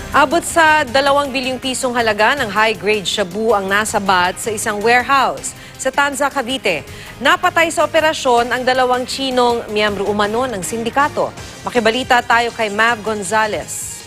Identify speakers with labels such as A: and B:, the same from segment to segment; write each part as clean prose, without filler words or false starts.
A: Abot sa 2 bilyong pisong halaga ng high-grade shabu ang nasabat sa isang warehouse sa Tanza, Cavite. Napatay sa operasyon ang 2 Chinong miyembro umano ng sindikato. Makibalita tayo kay Mav Gonzalez.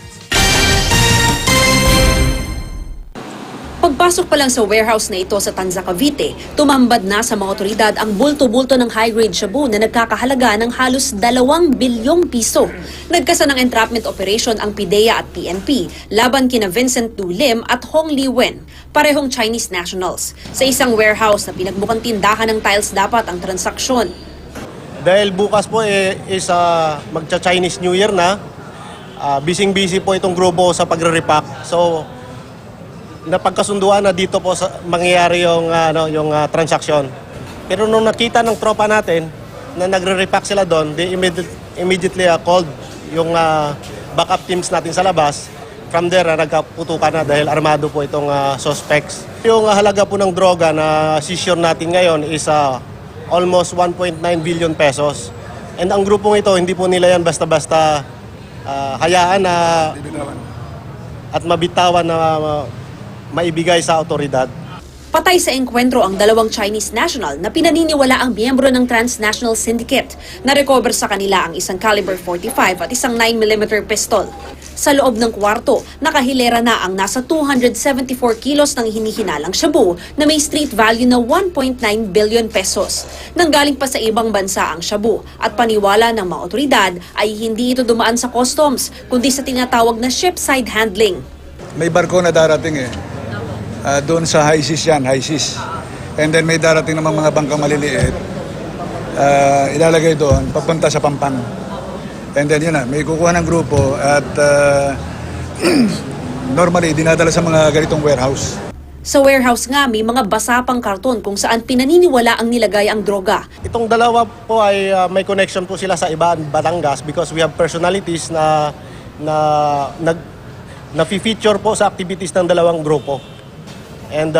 B: Pagpasok pa lang sa warehouse na ito sa Tanza, Cavite, tumambad na sa mga otoridad ang bulto-bulto ng high-grade shabu na nagkakahalaga ng halos 2 bilyong piso. Nagkasa ng entrapment operation ang PIDEA at PNP laban kina Vincent Du Lim at Hong Li Wen, parehong Chinese nationals. Sa isang warehouse na pinagmukhang tindahan ng tiles dapat ang transaksyon.
C: Dahil bukas po is magcha-Chinese New Year na, busy-busy po itong grupo sa pagre-repack. So, napagkasunduan na dito po sa mangyayari yung transaksyon. Pero nung nakita ng tropa natin na nagre-repack sila doon, they immediately called yung backup teams natin sa labas. From there, nagkaputukan na dahil armado po itong suspects. Yung halaga po ng droga na seizure natin ngayon is almost 1.9 billion pesos. And ang grupong ito, hindi po nila yan basta-basta hayaan na at mabitawan na maibigay sa otoridad.
B: Patay sa engkwentro ang 2 Chinese national na pinaniniwala ang miyembro ng transnational syndicate. Na-recover sa kanila ang isang caliber 45 at isang 9mm pistol. Sa loob ng kwarto, nakahilera na ang nasa 274 kilos ng hinihinalang shabu na may street value na 1.9 billion pesos. Nanggaling pa sa ibang bansa ang shabu at paniwala ng mga otoridad ay hindi ito dumaan sa customs kundi sa tinatawag na ship-side handling.
D: May barko na darating doon sa high seas yan, high seas. And then may darating naman mga bangkang maliliit. Ilalagay doon, papunta sa Pampang. And then yun na, may kukuha ng grupo at normally dinadala sa mga ganitong warehouse.
B: Sa warehouse nga, may mga basa pang karton kung saan pinaniniwala ang nilagay ang droga.
C: Itong dalawa po ay may connection po sila sa ibang Batangas because we have personalities na na-feature po sa activities ng 2 grupo. And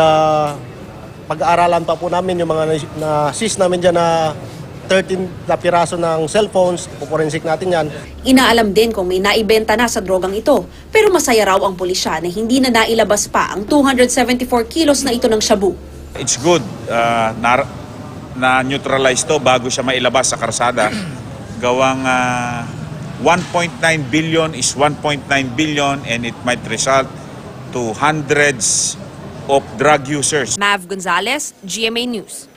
C: pag-aaralan pa po namin yung mga na-seize namin dyan na 13 na piraso ng cellphones, puporensik natin yan.
B: Inaalam din kung may naibenta na sa drogang ito, pero masaya raw ang pulisya na hindi na nailabas pa ang 274 kilos na ito ng shabu.
E: It's good na neutralize to bago siya mailabas sa karsada. Gawang 1.9 billion is 1.9 billion and it might result to hundreds of drug users.
B: Mav Gonzalez, GMA News.